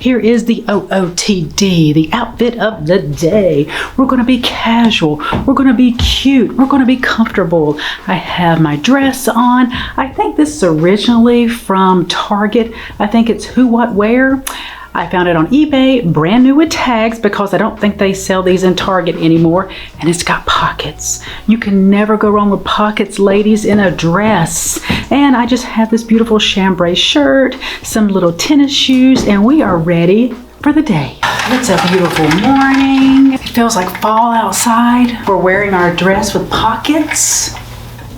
Here is the OOTD, the outfit of the day. We're going to be casual. We're going to be cute. We're going to be comfortable. I have my dress on. I think this is originally from Target. I think it's Who What Wear. I found it on eBay, brand new with tags, because I don't think they sell these in Target anymore. And it's got pockets. You can never go wrong with pockets, ladies, in a dress. And I just have this beautiful chambray shirt, some little tennis shoes, and we are ready for the day. It's a beautiful morning. It feels like fall outside. We're wearing our dress with pockets.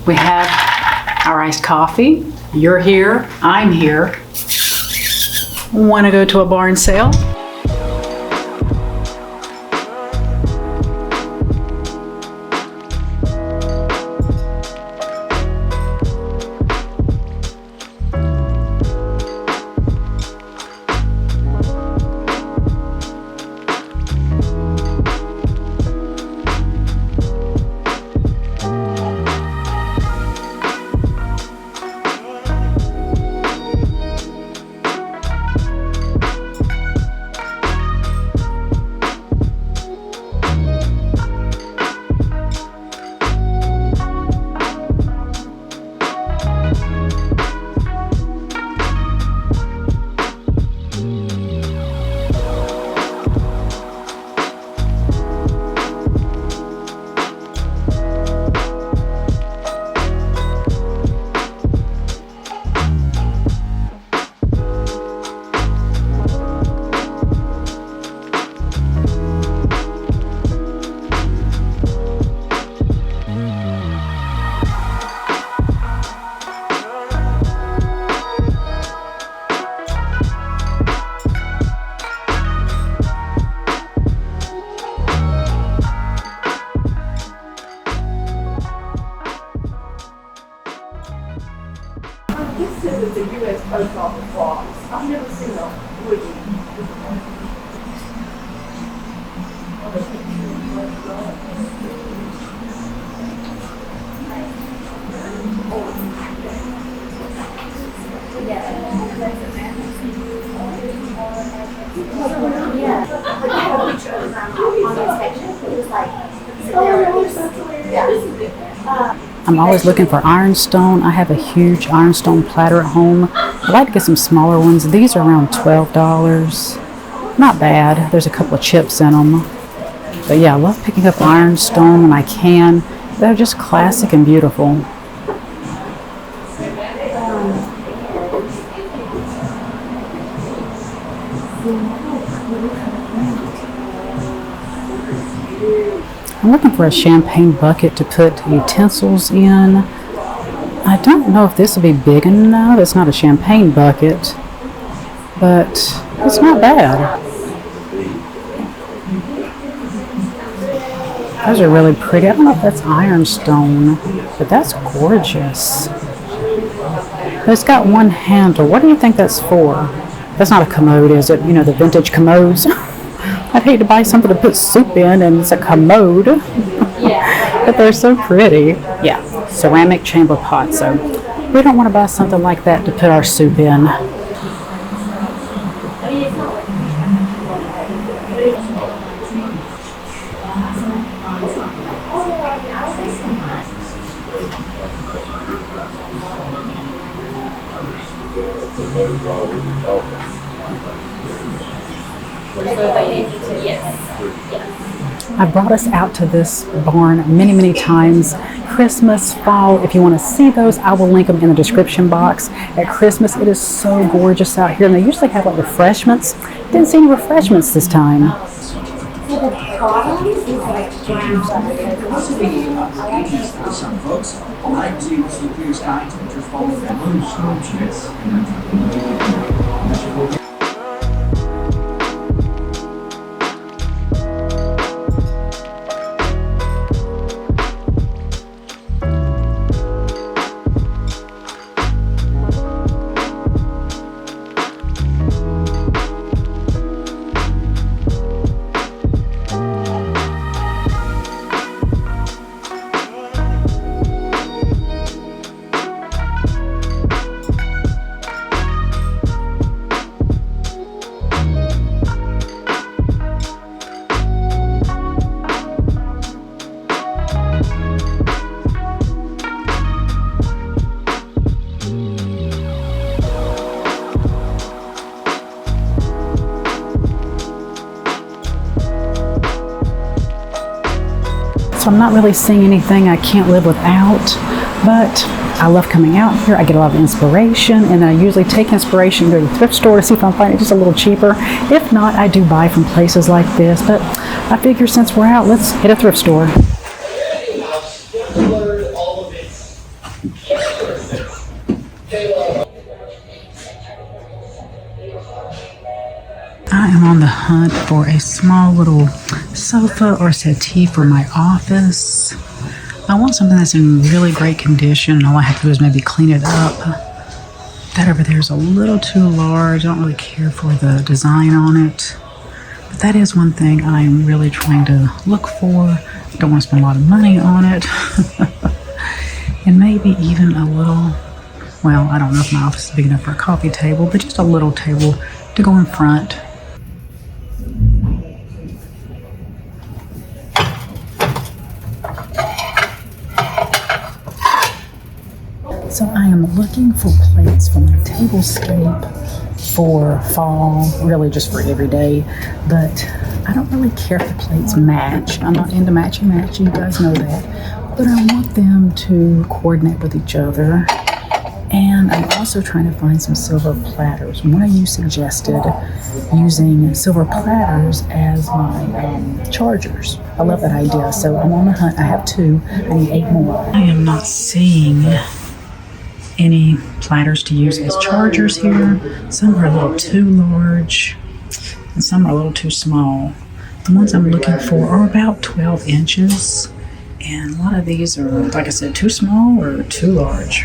We have our iced coffee. You're here, I'm here. Want to go to a barn sale? This is the U.S. Post Office box. I've never seen a wooden. I'm always looking for ironstone. I have a huge ironstone platter at home. I like to get some smaller ones. These are around $12. Not bad. There's a couple of chips in them. But yeah, I love picking up ironstone when I can. They're just classic and beautiful. I'm looking for a champagne bucket to put utensils in. I don't know if this will be big enough. It's not a champagne bucket, but it's not bad. Those are really pretty. I don't know if that's ironstone, but that's gorgeous. It's got one handle. What do you think that's for? That's not a commode, is it? You know, the vintage commodes. I'd hate to buy something to put soup in and it's a commode. But they're so pretty. Yeah, ceramic chamber pot. So we don't want to buy something like that to put our soup in. I brought us out to this barn many, many times. Christmas, fall, if you want to see those, I will link them in the description box. At Christmas, it is so gorgeous out here, and they usually have like refreshments. Didn't see any refreshments this time. Some folks like to see clear sky temperatures fall from So I'm not really seeing anything I can't live without, but I love coming out here. I get a lot of inspiration, and then I usually take inspiration and go to the thrift store to see if I'm finding it just a little cheaper. If not, I do buy from places like this, but I figure since we're out, let's hit a thrift store. I am on the hunt for a small little sofa or settee for my office. I want something that's in really great condition. All I have to do is maybe clean it up. That over there is a little too large. I don't really care for the design on it. But that is one thing I'm really trying to look for. I don't want to spend a lot of money on it. And maybe even a little, well, I don't know if my office is big enough for a coffee table, but just a little table to go in front. So I am looking for plates for my tablescape for fall, really just for every day, but I don't really care if the plates match. I'm not into matchy, you guys know that, but I want them to coordinate with each other. And I'm also trying to find some silver platters. One of you suggested using silver platters as my chargers. I love that idea, so I'm on the hunt. I have 2, I need 8 more. I am not seeing any platters to use as chargers here. Some are a little too large and some are a little too small. The ones I'm looking for are about 12 inches, and a lot of these are, like I said, too small or too large.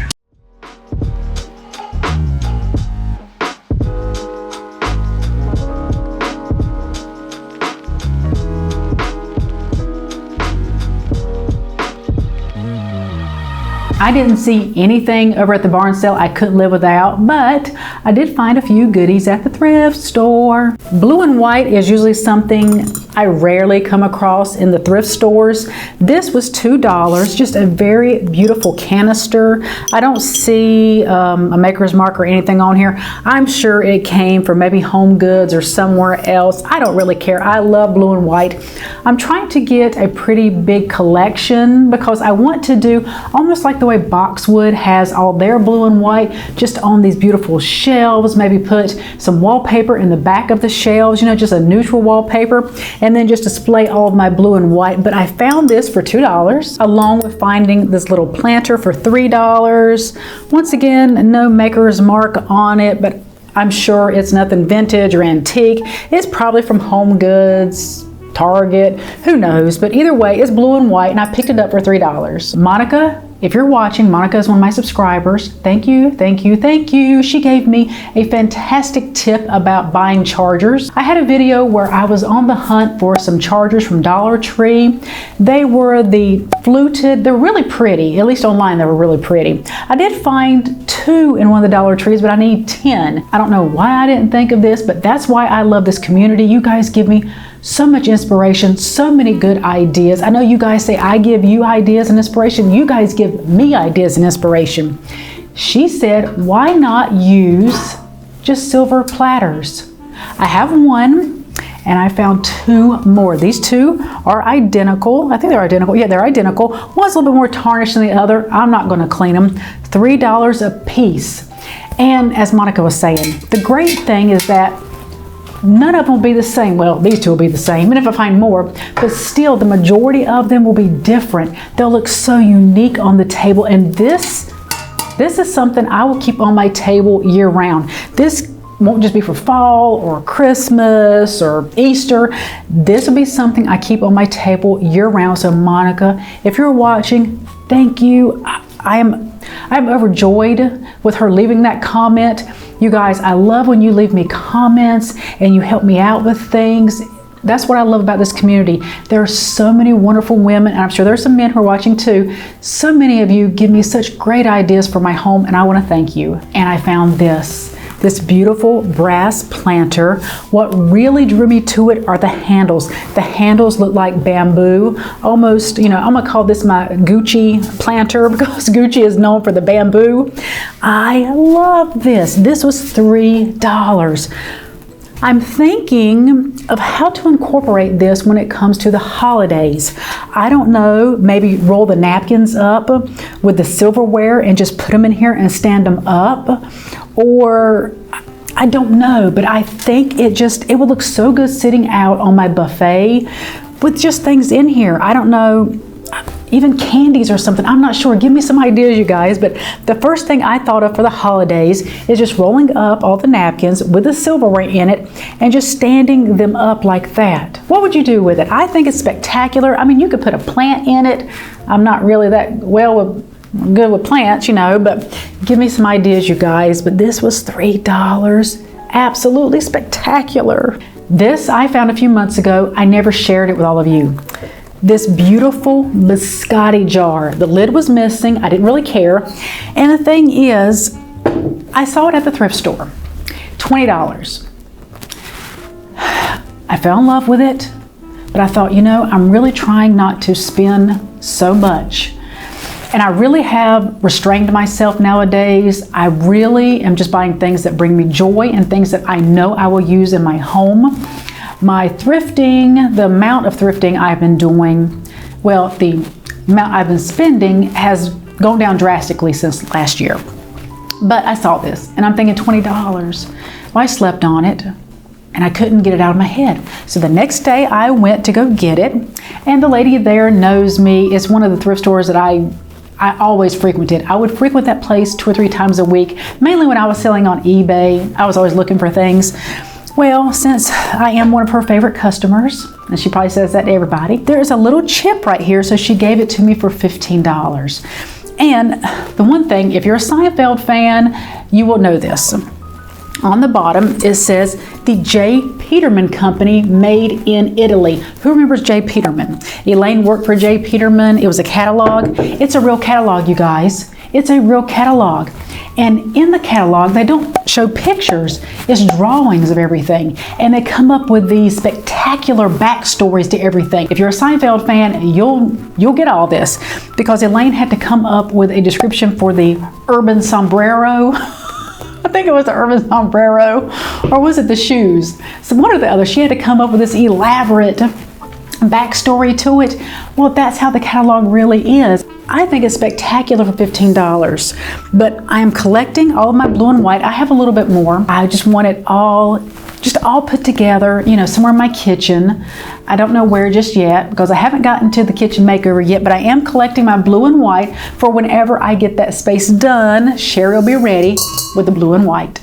I didn't see anything over at the barn sale I couldn't live without, but I did find a few goodies at the thrift store. Blue and white is usually something I rarely come across in the thrift stores. This was $2, just a very beautiful canister. I don't see a maker's mark or anything on here. I'm sure it came from maybe Home Goods or somewhere else. I don't really care. I love blue and white. I'm trying to get a pretty big collection because I want to do almost like the way Boxwood has all their blue and white, just on these beautiful shelves. Maybe put some wallpaper in the back of the shelves, you know, just a neutral wallpaper, and then just display all of my blue and white. But I found this for $2, along with finding this little planter for $3. Once again, no maker's mark on it, but I'm sure it's nothing vintage or antique. It's probably from Home Goods, Target, who knows, but either way, it's blue and white, and I picked it up for $3. Monica, if you're watching, Monica is one of my subscribers. Thank you, thank you, thank you. She gave me a fantastic tip about buying chargers. I had a video where I was on the hunt for some chargers from Dollar Tree. They were the fluted, they're really pretty, at least online they were really pretty. I did find 2 in one of the Dollar Trees, but I need 10. I don't know why I didn't think of this, but that's why I love this community. You guys give me so much inspiration, so many good ideas. I know you guys say I give you ideas and inspiration. You guys give me ideas and inspiration. She said, why not use just silver platters? I have 1, and I found 2 more. These 2 are identical. I think they're identical. Yeah, they're identical. One's a little bit more tarnished than the other. I'm not going to clean them. $3 a piece. And as Monica was saying, the great thing is that none of them will be the same. Well, these 2 will be the same, and if I find more, but still the majority of them will be different. They'll look so unique on the table, and this is something I will keep on my table year round. This won't just be for fall or Christmas or Easter. This will be something I keep on my table year round. So Monica, if you're watching, thank you. I'm overjoyed with her leaving that comment. You guys, I love when you leave me comments and you help me out with things. That's what I love about this community. There are so many wonderful women, and I'm sure there's some men who are watching too. So many of you give me such great ideas for my home, and I want to thank you. And I found this beautiful brass planter. What really drew me to it are the handles. The handles look like bamboo, almost, you know, I'm gonna call this my Gucci planter because Gucci is known for the bamboo. I love this. This was $3. I'm thinking of how to incorporate this when it comes to the holidays. I don't know, maybe roll the napkins up with the silverware and just put them in here and stand them up, or I don't know, but I think it would look so good sitting out on my buffet with just things in here. I don't know, even candies or something. I'm not sure. Give me some ideas, you guys. But the first thing I thought of for the holidays is just rolling up all the napkins with the silverware in it and just standing them up like that. What would you do with it? I think it's spectacular. I mean, you could put a plant in it. I'm not really that good with plants, you know, but give me some ideas, you guys. But this was $3. Absolutely spectacular. This I found a few months ago. I never shared it with all of you. This beautiful biscotti jar. The lid was missing. I didn't really care. And the thing is, I saw it at the thrift store. $20. I fell in love with it, but I thought, you know, I'm really trying not to spend so much. And I really have restrained myself nowadays. I really am just buying things that bring me joy and things that I know I will use in my home. My thrifting, the amount of thrifting I've been doing, well, the amount I've been spending has gone down drastically since last year. But I saw this and I'm thinking $20. Well, I slept on it and I couldn't get it out of my head. So the next day I went to go get it, and the lady there knows me. It's one of the thrift stores that I always frequented. I would frequent that place 2 or 3 times a week, mainly when I was selling on eBay. I was always looking for things. Well, since I am one of her favorite customers, and she probably says that to everybody, there's a little chip right here, so she gave it to me for $15. And the one thing, if you're a Seinfeld fan, you will know this. On the bottom, it says the J. Peterman Company, made in Italy. Who remembers J. Peterman? Elaine worked for J. Peterman. It was a catalog. It's a real catalog, you guys. It's a real catalog. And in the catalog, they don't show pictures. It's drawings of everything. And they come up with these spectacular backstories to everything. If you're a Seinfeld fan, you'll get all this, because Elaine had to come up with a description for the urban sombrero. I think it was the urban sombrero, or was it the shoes? So one or the other. She had to come up with this elaborate backstory to it. Well, that's how the catalog really is. I think it's spectacular for $15, but I am collecting all of my blue and white. I have a little bit more. I just want it all put together, you know, somewhere in my kitchen. I don't know where just yet, because I haven't gotten to the kitchen makeover yet, but I am collecting my blue and white for whenever I get that space done. Sherry will be ready with the blue and white.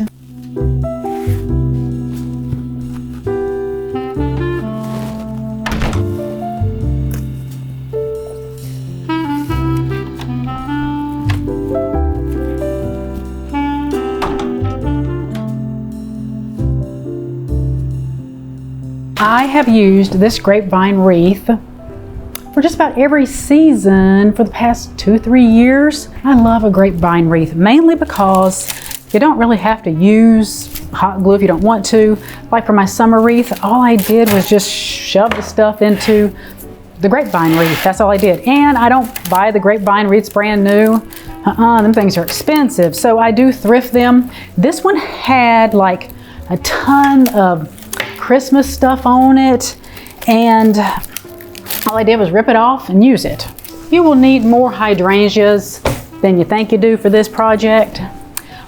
I have used this grapevine wreath for just about every season for the past 2-3 years. I love a grapevine wreath, mainly because you don't really have to use hot glue if you don't want to. Like for my summer wreath, all I did was just shove the stuff into the grapevine wreath. That's all I did. And I don't buy the grapevine wreaths brand new. Them things are expensive. So I do thrift them. This one had like a ton of Christmas stuff on it, and all I did was rip it off and use it. You will need more hydrangeas than you think you do for this project.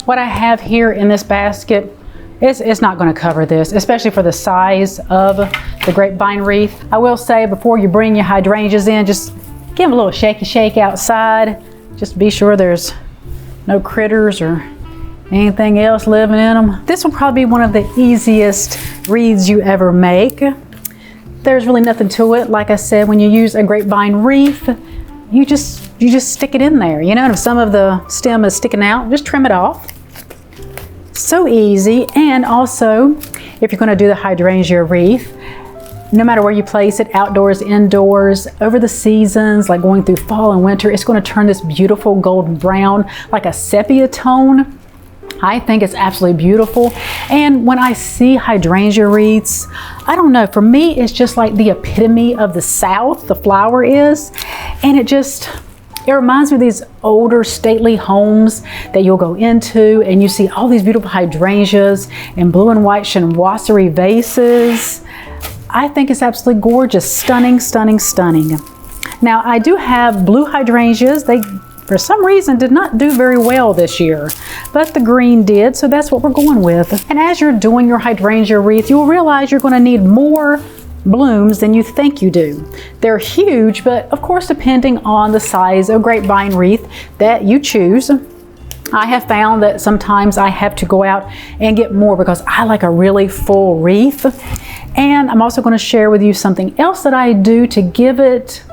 What I have here in this basket, it's not going to cover this, especially for the size of the grapevine wreath. I will say, before you bring your hydrangeas in, just give them a little shaky shake outside. Just be sure there's no critters or anything else living in them. This will probably be one of the easiest wreaths you ever make. There's really nothing to it. Like I said, when you use a grapevine wreath, you just stick it in there, you know, and if some of the stem is sticking out, just trim it off. So easy. And also, if you're going to do the hydrangea wreath, no matter where you place it, outdoors, indoors, over the seasons, like going through fall and winter, it's going to turn this beautiful golden brown, like a sepia tone. I think it's absolutely beautiful. And when I see hydrangea wreaths, I don't know, for me, it's just like the epitome of the South, the flower is. And it just, It reminds me of these older stately homes that you'll go into and you see all these beautiful hydrangeas in blue and white chinoiserie vases. I think it's absolutely gorgeous, stunning, stunning, stunning. Now I do have blue hydrangeas. They, for some reason, did not do very well this year, but the green did, so that's what we're going with. And as you're doing your hydrangea wreath, you'll realize you're going to need more blooms than you think you do. They're huge, but of course, depending on the size of grapevine wreath that you choose, I have found that sometimes I have to go out and get more because I like a really full wreath. And I'm also going to share with you something else that I do to give it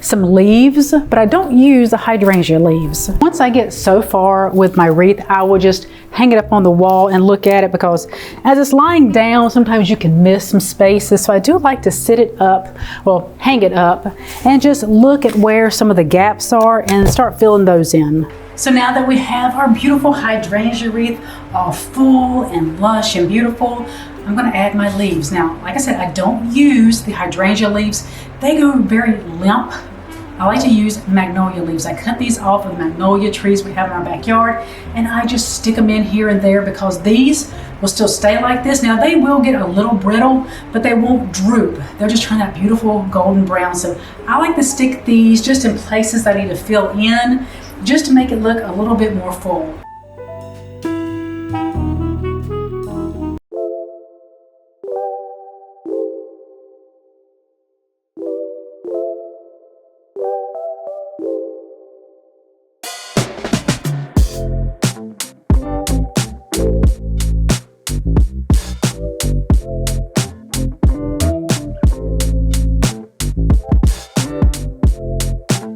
some leaves, but I don't use the hydrangea leaves. Once I get so far with my wreath, I will just hang it up on the wall and look at it, because as it's lying down, sometimes you can miss some spaces. So I do like to sit it up, well, hang it up, and just look at where some of the gaps are and start filling those in. So now that we have our beautiful hydrangea wreath all full and lush and beautiful, I'm going to add my leaves. Now, like I said, I don't use the hydrangea leaves. They go very limp. I like to use magnolia leaves. I cut these off of the magnolia trees we have in our backyard, and I just stick them in here and there because these will still stay like this. Now, they will get a little brittle, but they won't droop. They'll just turn that beautiful golden brown. So I like to stick these just in places that I need to fill in, just to make it look a little bit more full.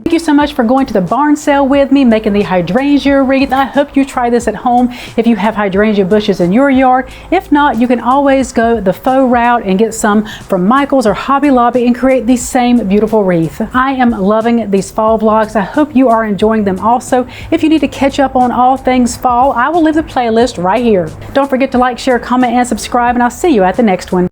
Thank you so much for going to the barn sale with me, making the hydrangea wreath. I hope you try this at home if you have hydrangea bushes in your yard. If not, you can always go the faux route and get some from Michael's or Hobby Lobby and create the same beautiful wreath. I am loving these fall vlogs. I hope you are enjoying them also. If you need to catch up on all things fall, I will leave the playlist right here. Don't forget to like, share, comment, and subscribe, and I'll see you at the next one.